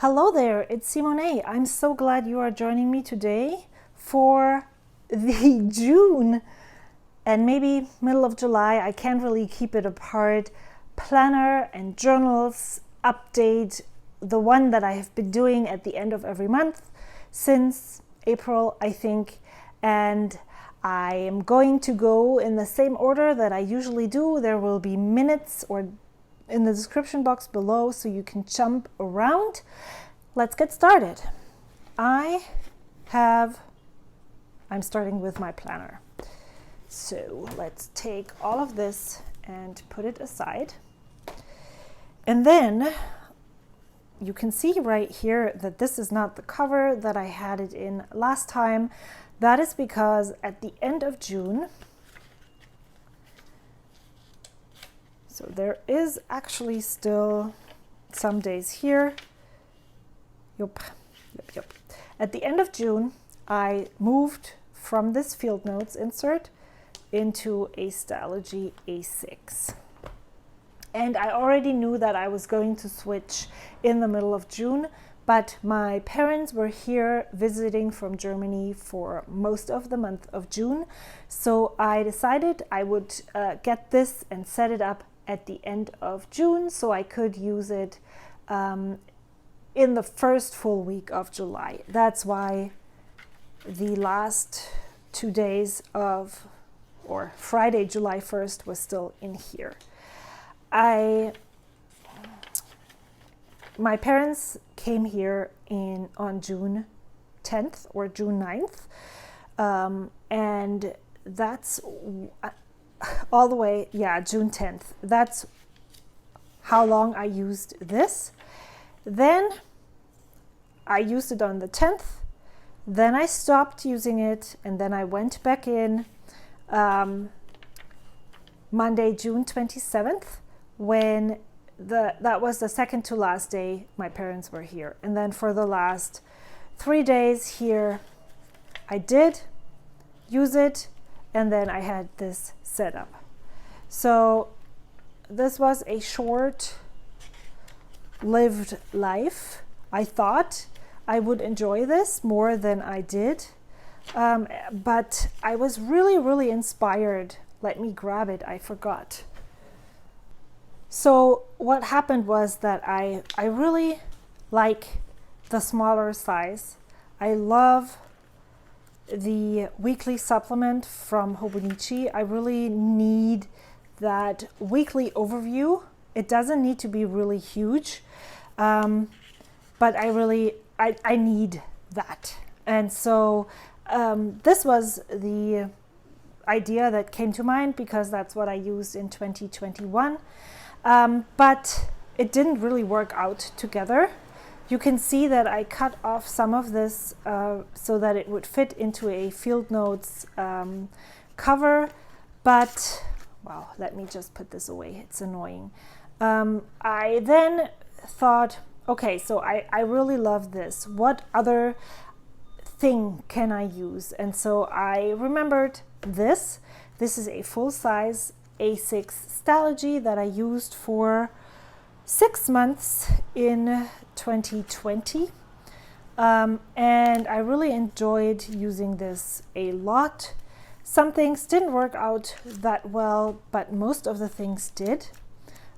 Hello there, it's Simone. I'm so glad you are joining me today for the June and maybe middle of July, I can't really keep it apart, planner and journals update, the one that I have been doing at the end of every month since April, I think. And I am going to go in the same order that I usually do. There will be minutes or in the description box below so you can jump around. Let's get started. I'm starting with my planner. So let's take all of this and put it aside. And then you can see right here that this is not the cover that I had it in last time. That is because at the end of June, so there is actually still some days here. Yep. At the end of June, I moved from this field notes insert into a Stalogy A6. And I already knew that I was going to switch in the middle of June, but my parents were here visiting from Germany for most of the month of June. So I decided I would get this and set it up at the end of June so I could use it in the first full week of July. That's why the last 2 days of, or Friday, July 1st was still in here. My parents came here on June 10th or June 9th. And that's all the way, June 10th. That's how long I used this. Then I used it on the 10th, then I stopped using it, and then I went back in Monday, June 27th, when that was the second to last day my parents were here. And then for the last 3 days here, I did use it, and then I had this set up. So this was a short-lived life. I thought I would enjoy this more than I did, but I was really inspired. Let me grab it, I forgot. So what happened was that I really like the smaller size. I love the weekly supplement from Hobonichi. I really need that weekly overview. It doesn't need to be really huge, but I need that. And so this was the idea that came to mind because that's what I used in 2021. But it didn't really work out together. You can see that I cut off some of this so that it would fit into a field notes cover. But, well, let me just put this away. It's annoying. I then thought, okay, so I really love this. What other thing can I use? And so I remembered this. This is a full-size A6 Stalogy that I used for 6 months in 2020. And I really enjoyed using this a lot. Some things didn't work out that well, but most of the things did.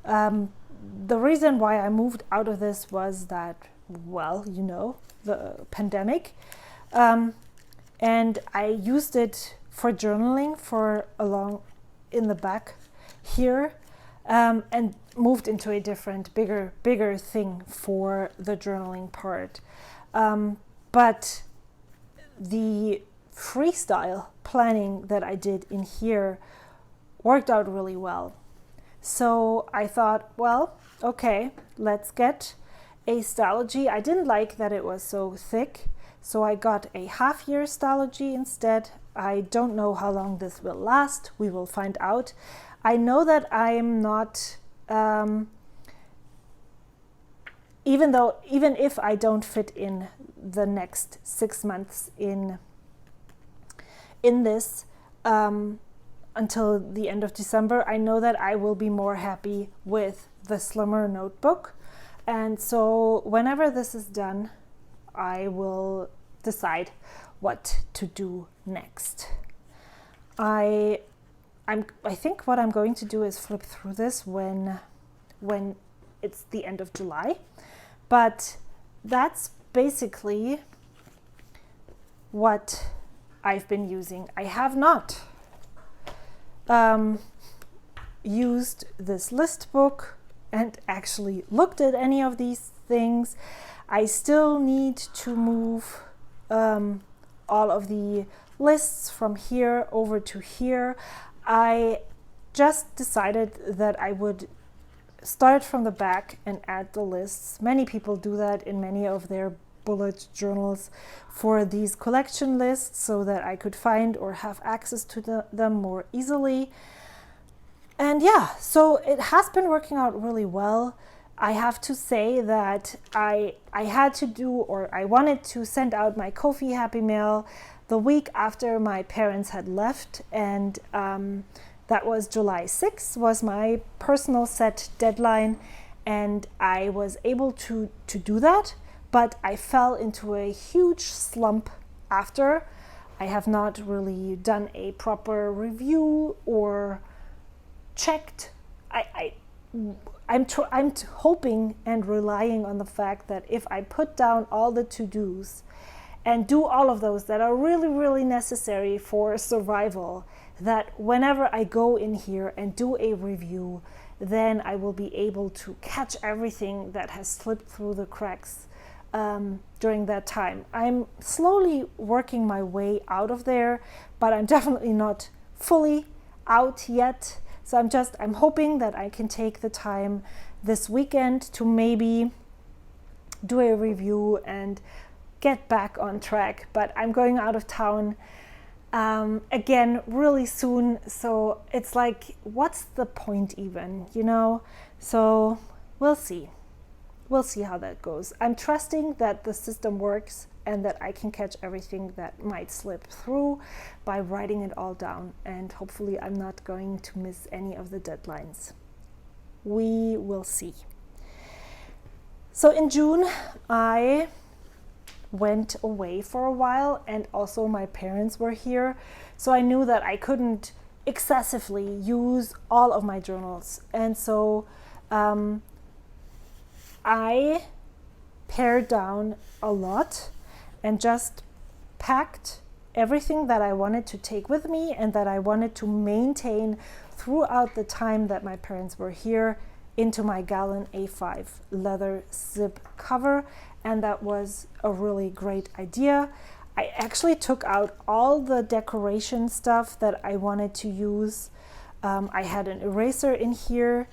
The reason why I moved out of this was that, well, you know, the pandemic. And I used it for journaling for in the back here, and moved into a different, bigger thing for the journaling part. But the freestyle planning that I did in here worked out really well. So I thought, well, okay, let's get a Stalogy. I didn't like that it was so thick, so I got a half-year Stalogy instead. I don't know how long this will last. We will find out. I know that I'm not, even if I don't fit in the next 6 months in this, until the end of December, I know that I will be more happy with the slimmer notebook. And so whenever this is done, I will decide what to do next. I think what I'm going to do is flip through this when it's the end of July. But that's basically what I've been using. I have not used this list book and actually looked at any of these things. I still need to move all of the lists from here over to here. I just decided that I would start from the back and add the lists. Many people do that in many of their bullet journals for these collection lists so that I could find or have access to them more easily. And yeah, so it has been working out really well. I have to say that I had to do, or I wanted to send out my Ko-fi Happy Mail the week after my parents had left, and that was July 6th was my personal set deadline, and I was able to do that, but I fell into a huge slump after. I have not really done a proper review or checked. I'm hoping and relying on the fact that if I put down all the to-dos and do all of those that are really, really necessary for survival, that whenever I go in here and do a review, then I will be able to catch everything that has slipped through the cracks during that time. I'm slowly working my way out of there, but I'm definitely not fully out yet. So I'm hoping that I can take the time this weekend to maybe do a review and get back on track. But I'm going out of town again really soon. So it's like, what's the point even, you know? So we'll see. We'll see how that goes. I'm trusting that the system works and that I can catch everything that might slip through by writing it all down. And hopefully I'm not going to miss any of the deadlines. We will see. So in June, I went away for a while, and also my parents were here. So I knew that I couldn't excessively use all of my journals. And so I pared down a lot and just packed everything that I wanted to take with me and that I wanted to maintain throughout the time that my parents were here into my Galen A5 leather zip cover, and that was a really great idea. I actually took out all the decoration stuff that I wanted to use. I had an eraser in here.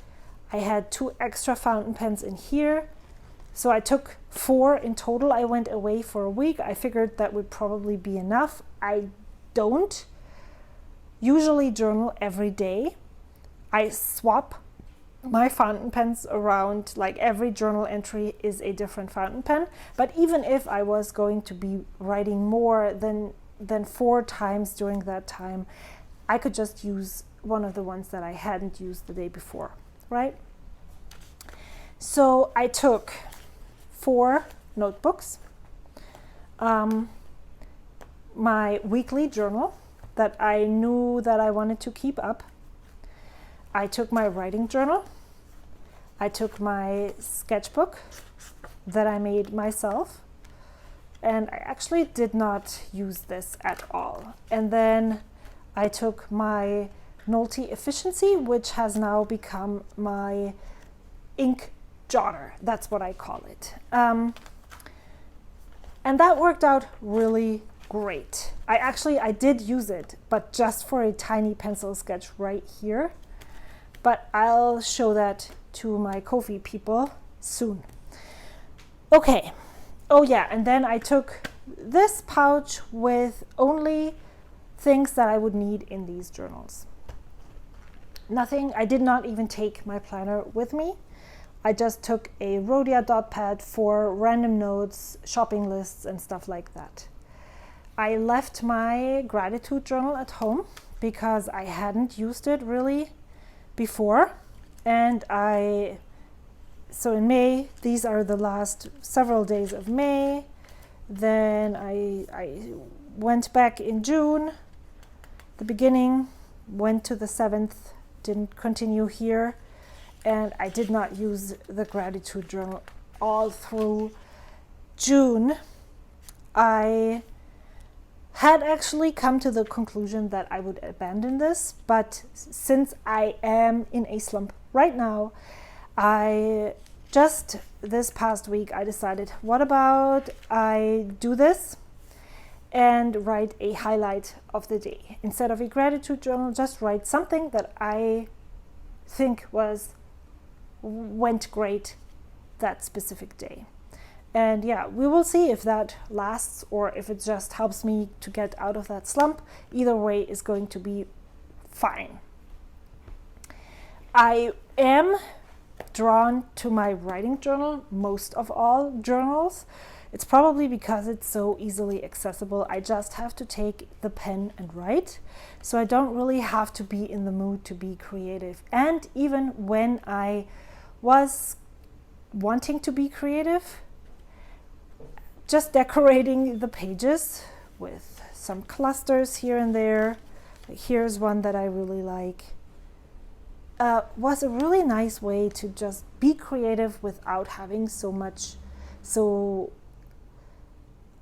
I had 2 extra fountain pens in here. So I took 4 in total. I went away for a week. I figured that would probably be enough. I don't usually journal every day. I swap my fountain pens around, like every journal entry is a different fountain pen. But even if I was going to be writing more than 4 times during that time, I could just use one of the ones that I hadn't used the day before, right? So I took 4 notebooks, my weekly journal that I knew that I wanted to keep up. I took my writing journal. I took my sketchbook that I made myself, and I actually did not use this at all. And then I took my Nolty Efficiency, which has now become my ink Jotter. That's what I call it. And that worked out really great. I did use it, but just for a tiny pencil sketch right here. But I'll show that to my Ko-fi people soon. Okay. Oh yeah, and then I took this pouch with only things that I would need in these journals. Nothing, I did not even take my planner with me. I just took a Rhodia Dot Pad for random notes, shopping lists, and stuff like that. I left my gratitude journal at home because I hadn't used it really before, and I so in May, these are the last several days of May. Then I went back in June, the beginning, went to the 7th, didn't continue here, and I did not use the gratitude journal all through June. I had actually come to the conclusion that I would abandon this, but since I am in a slump right now, this past week I decided, what about I do this and write a highlight of the day. Instead of a gratitude journal, just write something that I think went great that specific day. And yeah, we will see if that lasts or if it just helps me to get out of that slump. Either way is going to be fine. I am drawn to my writing journal most of all journals. It's probably because it's so easily accessible. I just have to take the pen and write. So I don't really have to be in the mood to be creative. And even when I was wanting to be creative, just decorating the pages with some clusters here and there. Here's one that I really like. Was a really nice way to just be creative without having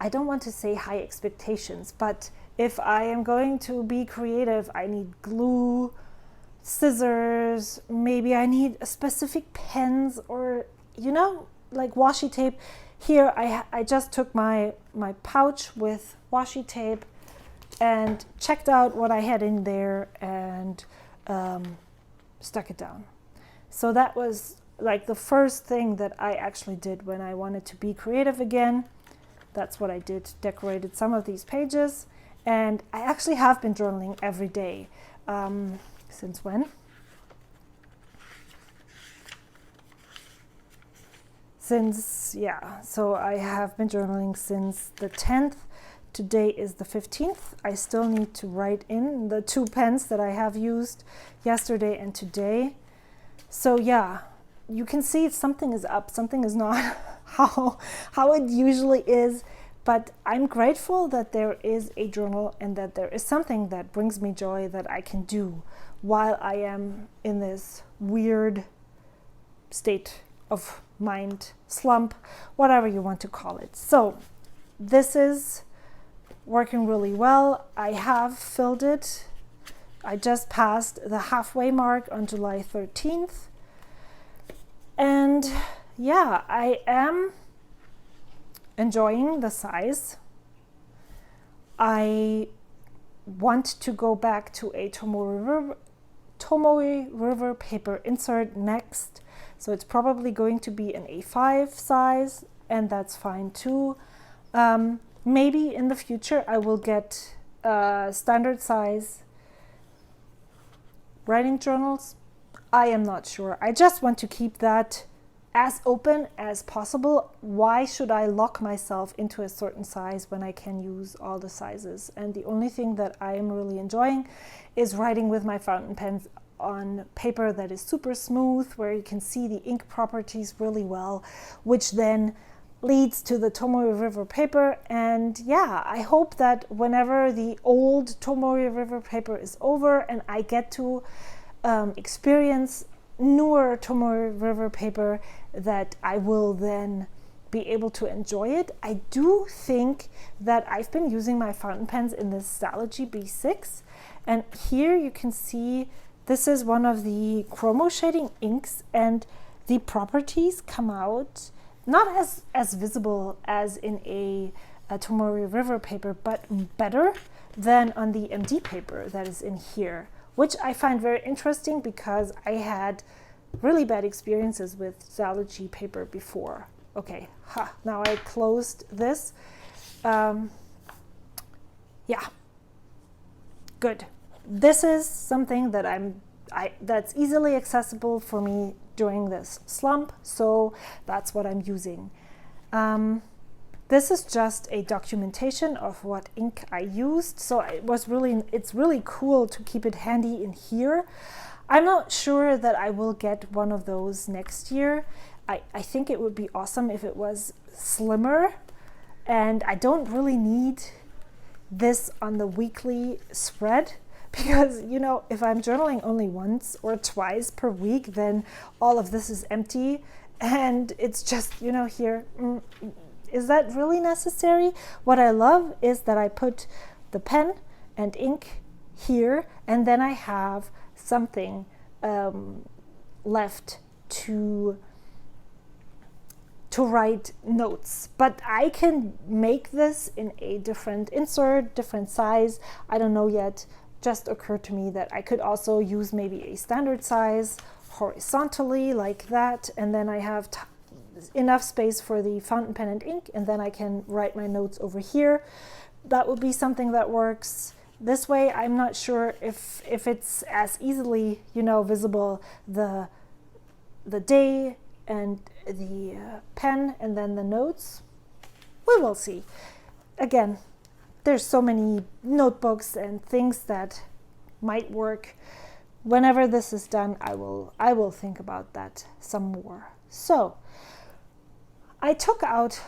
I don't want to say high expectations, but if I am going to be creative, I need glue, scissors, maybe I need specific pens or, like washi tape. Here I just took my pouch with washi tape and checked out what I had in there and stuck it down. So that was like the first thing that I actually did when I wanted to be creative again. That's what I did, decorated some of these pages. And I actually have been journaling every day. Since when? So I have been journaling since the 10th. Today is the 15th. I still need to write in the 2 pens that I have used yesterday and today. So yeah, you can see something is up, something is not how it usually is. But I'm grateful that there is a journal and that there is something that brings me joy that I can do while I am in this weird state of mind, slump, whatever you want to call it. So this is working really well. I have filled it. I just passed the halfway mark on July 13th. And yeah, I am enjoying the size. I want to go back to a Tomoe River paper insert next. So it's probably going to be an A5 size, and that's fine too. Maybe in the future I will get standard size writing journals. I am not sure. I just want to keep that as open as possible. Why should I lock myself into a certain size when I can use all the sizes? And the only thing that I am really enjoying is writing with my fountain pens on paper that is super smooth, where you can see the ink properties really well, which then leads to the Tomoe River paper. And yeah, I hope that whenever the old Tomoe River paper is over and I get to experience newer Tomoe River paper, that I will then be able to enjoy it. I do think that I've been using my fountain pens in this Stalogy B6, and here you can see this is one of the chromo shading inks, and the properties come out not as visible as in a Tomoe River paper, but better than on the MD paper that is in here, which I find very interesting because I had really bad experiences with Stalogy paper before. Okay, now I closed this. Yeah, good. This is something that that's easily accessible for me during this slump, so that's what I'm using. This is just a documentation of what ink I used, so it's really cool to keep it handy in here. I'm not sure that I will get one of those next year. I think it would be awesome if it was slimmer, and I don't really need this on the weekly spread, because, you know, if I'm journaling only once or twice per week, then all of this is empty and it's just, you know, here. Is that really necessary? What I love is that I put the pen and ink here, and then I have something left to write notes. But I can make this in a different insert, different size. I don't know yet. Just occurred to me that I could also use maybe a standard size horizontally like that, and then I have enough space for the fountain pen and ink, and then I can write my notes over here. That would be something that works. This way, I'm not sure if it's as easily, you know, visible, the day and the pen and then the notes. We will see. Again, there's so many notebooks and things that might work. Whenever this is done, I will think about that some more. So I took out,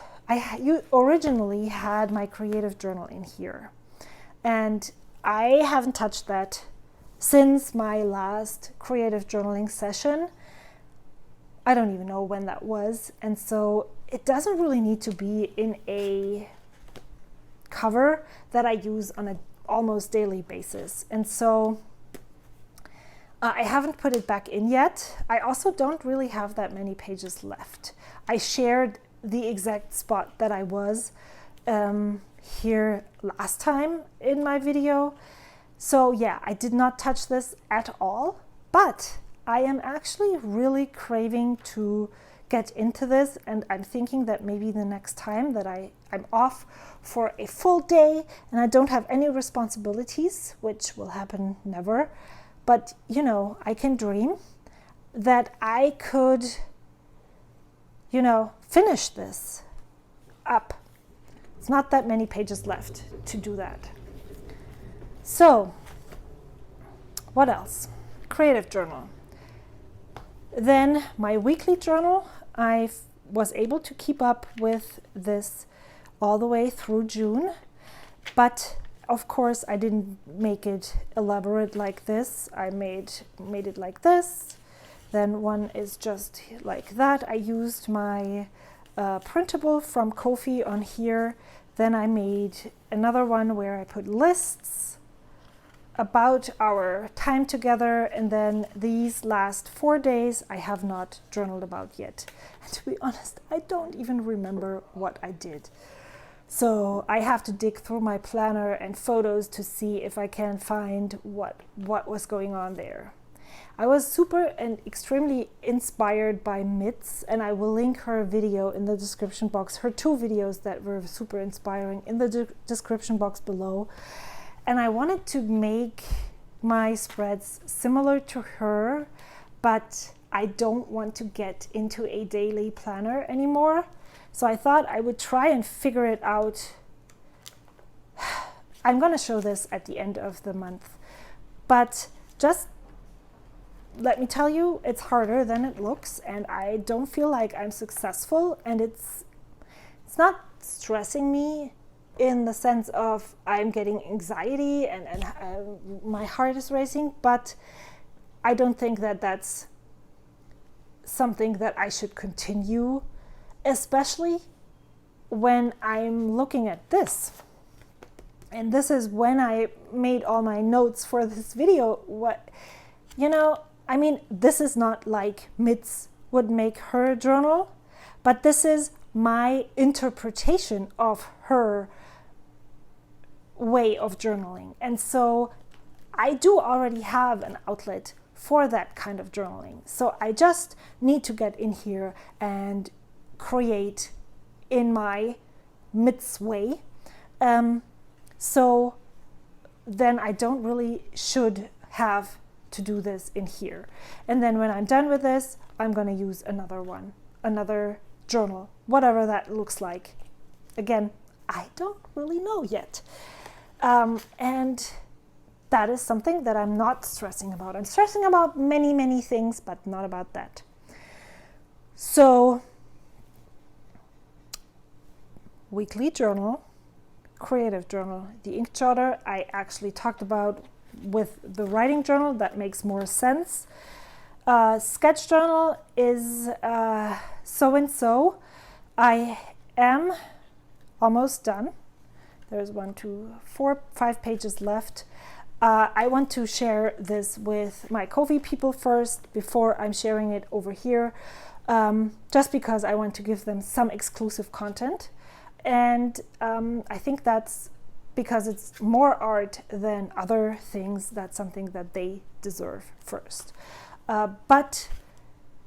you originally had my creative journal in here, and I haven't touched that since my last creative journaling session. I don't even know when that was, and so it doesn't really need to be in a cover that I use on an almost daily basis, and so I haven't put it back in yet. I also don't really have that many pages left. I shared the exact spot that I was here last time in my video, so yeah, I did not touch this at all, but I am actually really craving to get into this, and I'm thinking that maybe the next time that I'm off for a full day and I don't have any responsibilities, which will happen never, but you know, I can dream that I could, you know, finish this up. It's not that many pages left to do that. So what else? Creative journal. Then my weekly journal, I was able to keep up with this all the way through June, but of course I didn't make it elaborate like this. I made it like this. Then one is just like that. I used my printable from Ko-fi on here. Then I made another one where I put lists about our time together, and then these last 4 days I have not journaled about yet. And to be honest, I don't even remember what I did. So I have to dig through my planner and photos to see if I can find what was going on there. I was super and extremely inspired by Mitz, and I will link her video in the description box, her 2 videos that were super inspiring in the description box below. And I wanted to make my spreads similar to her, but I don't want to get into a daily planner anymore. So I thought I would try and figure it out. I'm going to show this at the end of the month, but just let me tell you, it's harder than it looks, and I don't feel like I'm successful, and it's not stressing me in the sense of I'm getting anxiety and my heart is racing, but I don't think that that's something that I should continue, especially when I'm looking at this. And this is when I made all my notes for this video. I mean, this is not like Mitz would make her journal, but this is my interpretation of her way of journaling. And so I do already have an outlet for that kind of journaling. So I just need to get in here and create in my Mitz way. So then I don't really should have to do this in here. And then when I'm done with this, I'm going to use another journal, whatever that looks like. Again, I don't really know yet. And that is something that I'm not stressing about. I'm stressing about many, many things, but not about that. So, weekly journal, creative journal. The ink jotter I actually talked about with the writing journal. That makes more sense. Sketch journal is so and so. I am almost done. There's 1, 2, 4, 5 pages left. I want to share this with my Ko-fi people first before I'm sharing it over here, just because I want to give them some exclusive content. And I think that's because it's more art than other things. That's something that they deserve first. But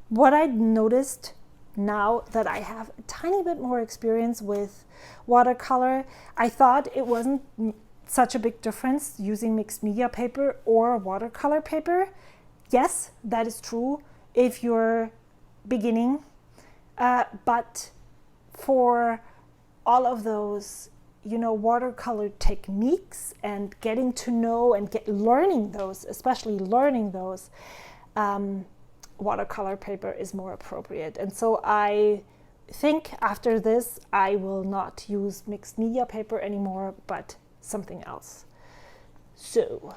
what I noticed now that I have a tiny bit more experience with watercolor, I thought it wasn't such a big difference using mixed media paper or watercolor paper. Yes, that is true if you're beginning, but for all of those, watercolor techniques and getting to know and learning those, especially learning those, watercolor paper is more appropriate. And so I think after this, I will not use mixed media paper anymore, but something else. So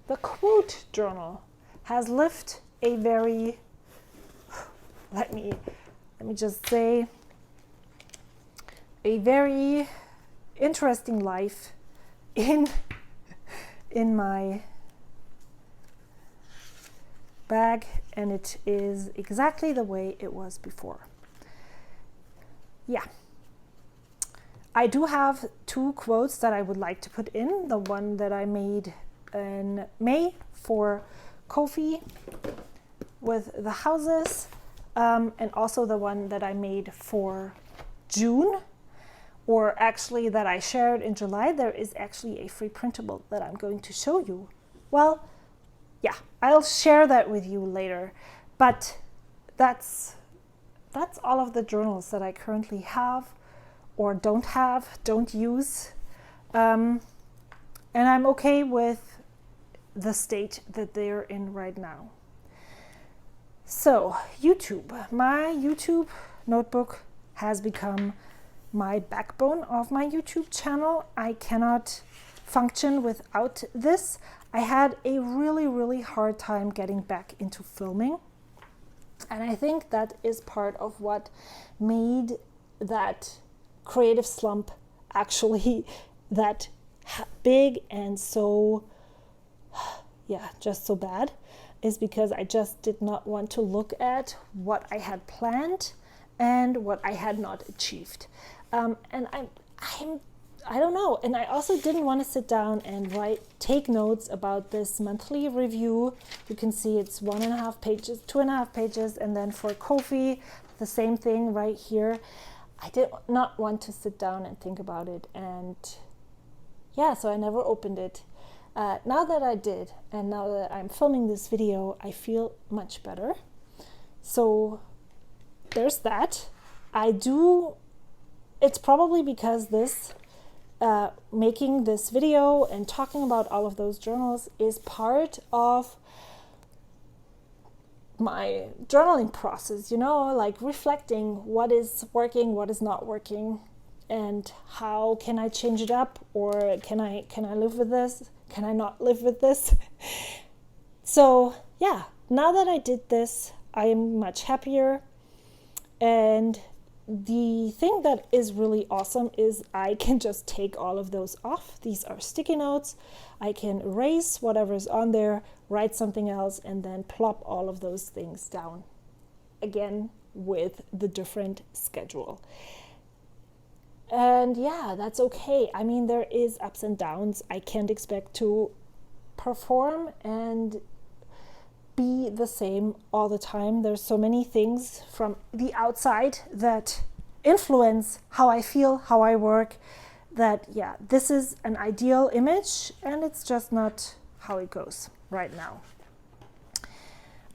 the quote journal has lived a very, let me just say, a very interesting life in my bag, and it is exactly the way it was before. Yeah. I do have 2 quotes that I would like to put in. The one that I made in May for Ko-fi with the houses, and also the one that I made for June, or actually that I shared in July. There is actually a free printable that I'm going to show you. Well, yeah, I'll share that with you later. But that's all of the journals that I currently have or don't use. And I'm okay with the state that they're in right now. So, YouTube. My YouTube notebook has become my backbone of my YouTube channel. I cannot function without this. I had a really, really hard time getting back into filming. And I think that is part of what made that creative slump actually that big and so, just so bad, is because I just did not want to look at what I had planned and what I had not achieved. And I don't know. And I also didn't want to sit down and take notes about this monthly review. You can see it's 1.5 pages, 2.5 pages. And then for Ko-fi, the same thing right here. I did not want to sit down and think about it. And so I never opened it. Now that I did, and now that I'm filming this video, I feel much better. So there's that. It's probably because making this video and talking about all of those journals is part of my journaling process, like reflecting what is working, what is not working, and how can I change it up, or can I live with this? Can I not live with this? So now that I did this, I am much happier. And the thing that is really awesome is I can just take all of those off. These are sticky notes. I can erase whatever's on there, write something else, and then plop all of those things down again with the different schedule. And that's okay. I mean, there is ups and downs. I can't expect to perform and be the same all the time. There's so many things from the outside that influence how I feel, how I work, that this is an ideal image, and it's just not how it goes right now.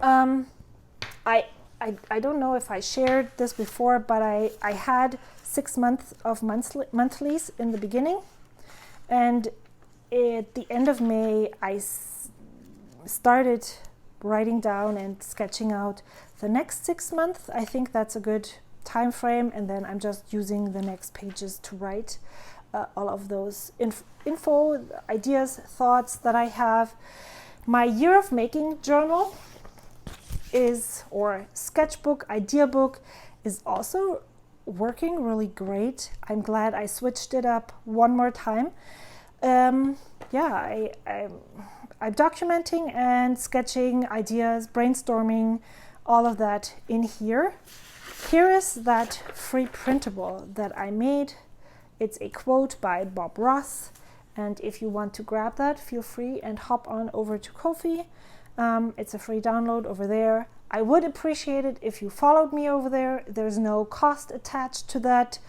I don't know if I shared this before, but I had 6 months of monthlies in the beginning, and at the end of May I started writing down and sketching out the next 6 months. I think that's a good time frame, and then I'm just using the next pages to write all of those info, ideas, thoughts that I have. My year of making journal is, or sketchbook, idea book, is also working really great. I'm glad I switched it up one more time. Yeah, I'm documenting and sketching ideas, brainstorming, all of that in here. Here is that free printable that I made. It's a quote by Bob Ross, and if you want to grab that, feel free and hop on over to Ko-fi. It's a free download over there. I would appreciate it if you followed me over there. There's no cost attached to that,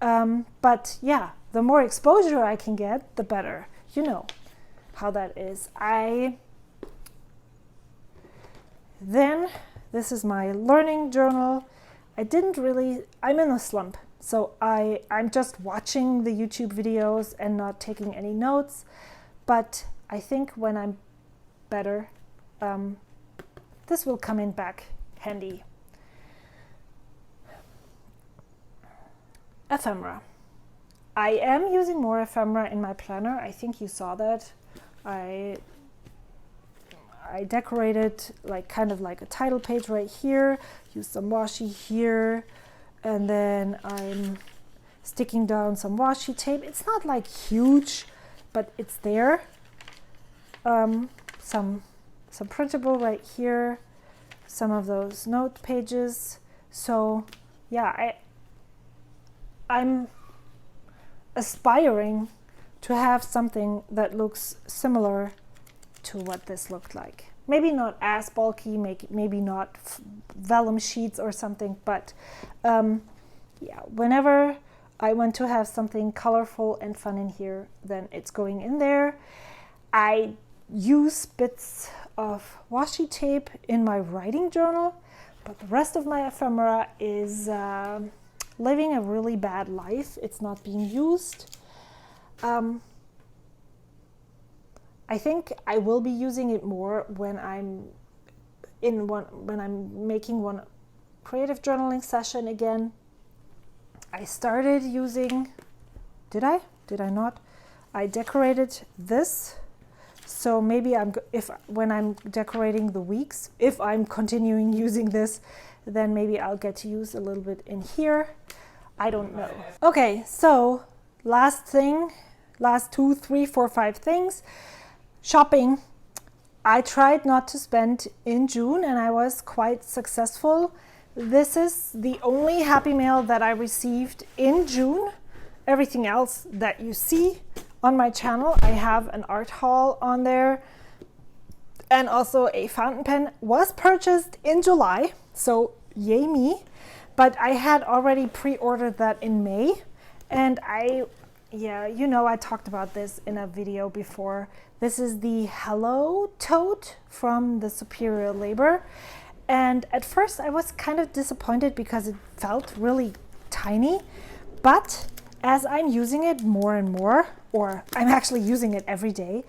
but yeah, the more exposure I can get, the better. You know how that is. Then this is my learning journal. I'm in a slump, so I'm just watching the YouTube videos and not taking any notes, but I think when I'm better, this will come in back handy. Ephemera. I am using more ephemera in my planner. I think you saw that. I decorated like kind of like a title page right here, used some washi here, and then I'm sticking down some washi tape. It's not like huge, but it's there. Some printable right here, some of those note pages. So yeah, I'm aspiring to have something that looks similar to what this looked like. Maybe not as bulky, maybe not vellum sheets or something, but yeah, whenever I want to have something colorful and fun in here, then it's going in there. I use bits of washi tape in my writing journal, but the rest of my ephemera is living a really bad life. It's not being used. I think I will be using it more when I'm making one creative journaling session again. I started using, did I not? I decorated this. So maybe when I'm decorating the weeks, if I'm continuing using this, then maybe I'll get to use a little bit in here. I don't know. Okay, so last thing, last 2, 3, 4, 5 things. Shopping. I tried not to spend in June and I was quite successful. This is the only Happy Mail that I received in June. Everything else that you see on my channel, I have an art haul on there, and also a fountain pen was purchased in July, so yay me. But I had already pre-ordered that in May, and yeah, you know, I talked about this in a video before. This is the Hello tote from the Superior Labor. And at first I was kind of disappointed because it felt really tiny. But as I'm using it more and more, or I'm actually using it every day,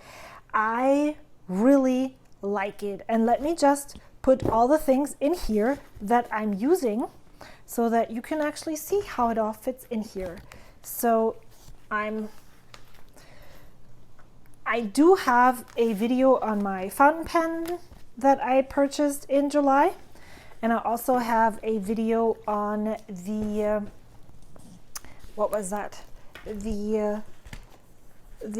I really like it. And let me just put all the things in here that I'm using so that you can actually see how it all fits in here. So I do have a video on my fountain pen that I purchased in July, and I also have a video on the what was that? The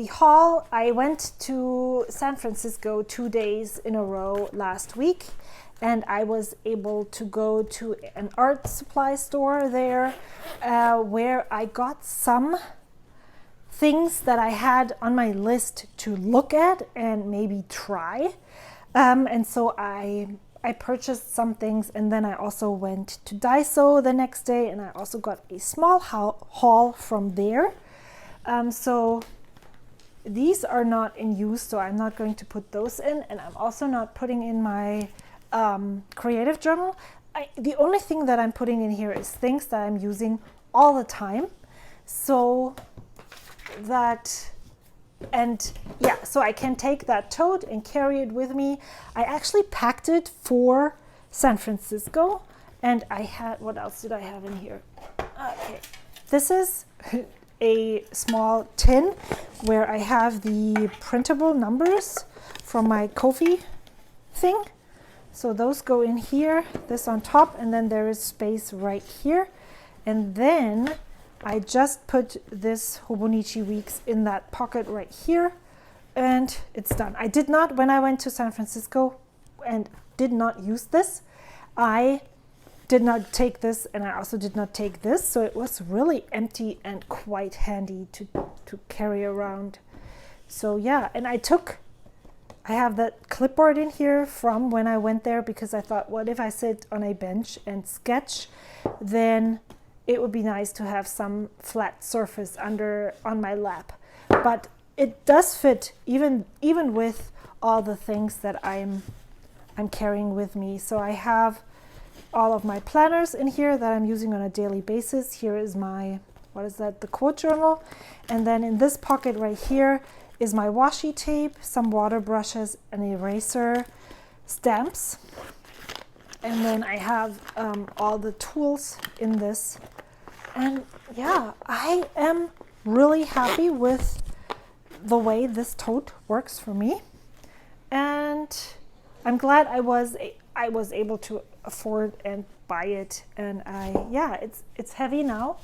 haul. I went to San Francisco 2 days in a row last week, and I was able to go to an art supply store there where I got some things that I had on my list to look at and maybe try. And so I purchased some things, and then I also went to Daiso the next day, and I also got a small haul from there. So these are not in use, so I'm not going to put those in, and I'm also not putting in my creative journal. The only thing that I'm putting in here is things that I'm using all the time, so that And yeah, so I can take that tote and carry it with me. I actually packed it for San Francisco, and I had, what else did I have in here? Okay, this is a small tin where I have the printable numbers from my Ko-fi thing. So those go in here, this on top, and then there is space right here. And then I just put this Hobonichi Weeks in that pocket right here, and it's done. I did not, when I went to San Francisco and did not use this, I did not take this, and I also did not take this, so it was really empty and quite handy to carry around. So yeah, and I have that clipboard in here from when I went there, because I thought, what if I sit on a bench and sketch, then it would be nice to have some flat surface on my lap. But it does fit even with all the things that I'm carrying with me. So I have all of my planners in here that I'm using on a daily basis. Here is my, what is that, the quote journal. And then in this pocket right here is my washi tape, some water brushes, an eraser, stamps. And then I have all the tools in this. And yeah, I am really happy with the way this tote works for me. And I'm glad I was able to afford and buy it. And it's heavy now,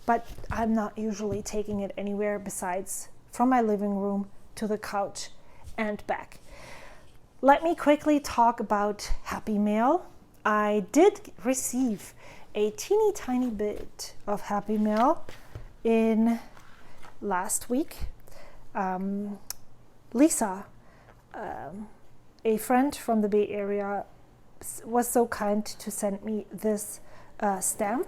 but I'm not usually taking it anywhere besides from my living room to the couch and back. Let me quickly talk about Happy Mail. I did receive a teeny tiny bit of Happy Mail in last week. Lisa, a friend from the Bay Area, was so kind to send me this stamp,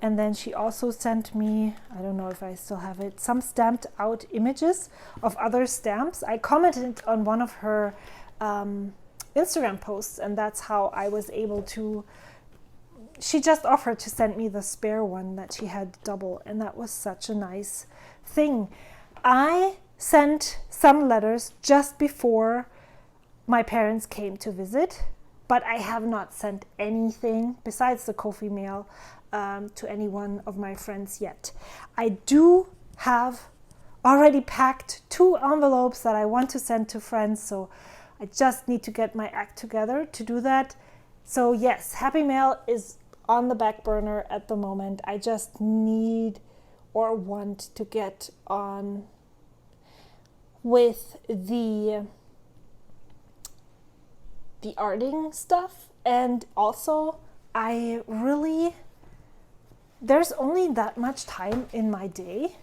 and then she also sent me, I don't know if I still have it, some stamped out images of other stamps. I commented on one of her Instagram posts, and that's how I was able to, she just offered to send me the spare one that she had double, and that was such a nice thing. I sent some letters just before my parents came to visit, but I have not sent anything besides the Ko-fi mail to any one of my friends yet. I do have already packed 2 envelopes that I want to send to friends, so I just need to get my act together to do that. So yes, Happy Mail is on the back burner at the moment. I just need or want to get on with the arting stuff. And also there's only that much time in my day,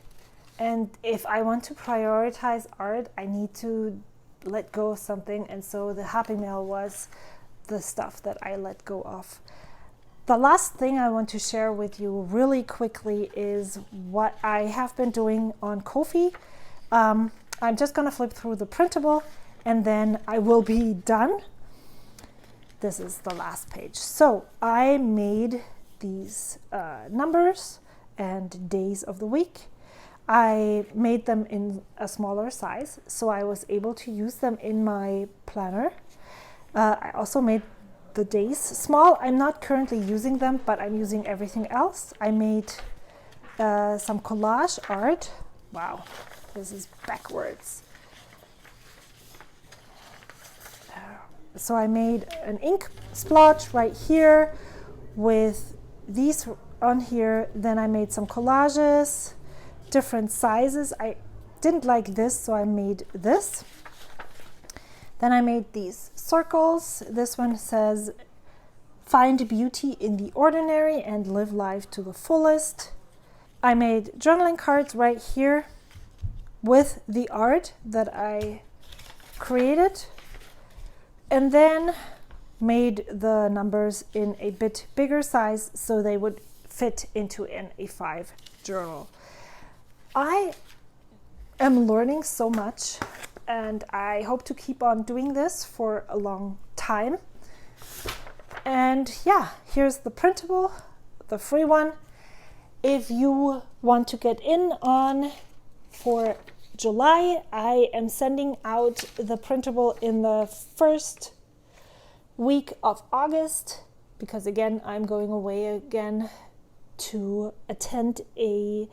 and if I want to prioritize art, I need to let go of something, and so the Happy Mail was the stuff that I let go of. The last thing I want to share with you really quickly is what I have been doing on Ko-fi. I'm just going to flip through the printable, and then I will be done. This is the last page. So I made these numbers and days of the week. I made them in a smaller size, so I was able to use them in my planner. I also made the days small. I'm not currently using them, but I'm using everything else. I made some collage art. Wow, this is backwards. So I made an ink splotch right here with these on here. Then I made some collages, different sizes. I didn't like this, so I made this. Then I made these circles. This one says, find beauty in the ordinary and live life to the fullest. I made journaling cards right here with the art that I created, and then made the numbers in a bit bigger size so they would fit into an A5 journal. I am learning so much, and I hope to keep on doing this for a long time. And yeah, here's the printable, the free one. If you want to get in on for July. I am sending out the printable in the first week of August because again, I'm going away again to attend a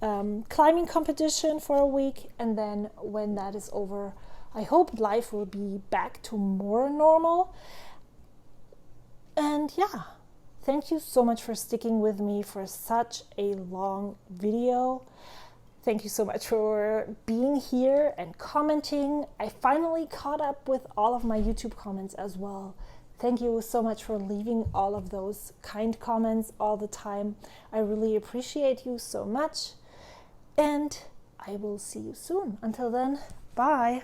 climbing competition for a week, and then when that is over, I hope life will be back to more normal. And yeah, thank you so much for sticking with me for such a long video. Thank you so much for being here and commenting. I finally caught up with all of my YouTube comments as well. Thank you so much for leaving all of those kind comments all the time. I really appreciate you so much. And I will see you soon. Until then, bye.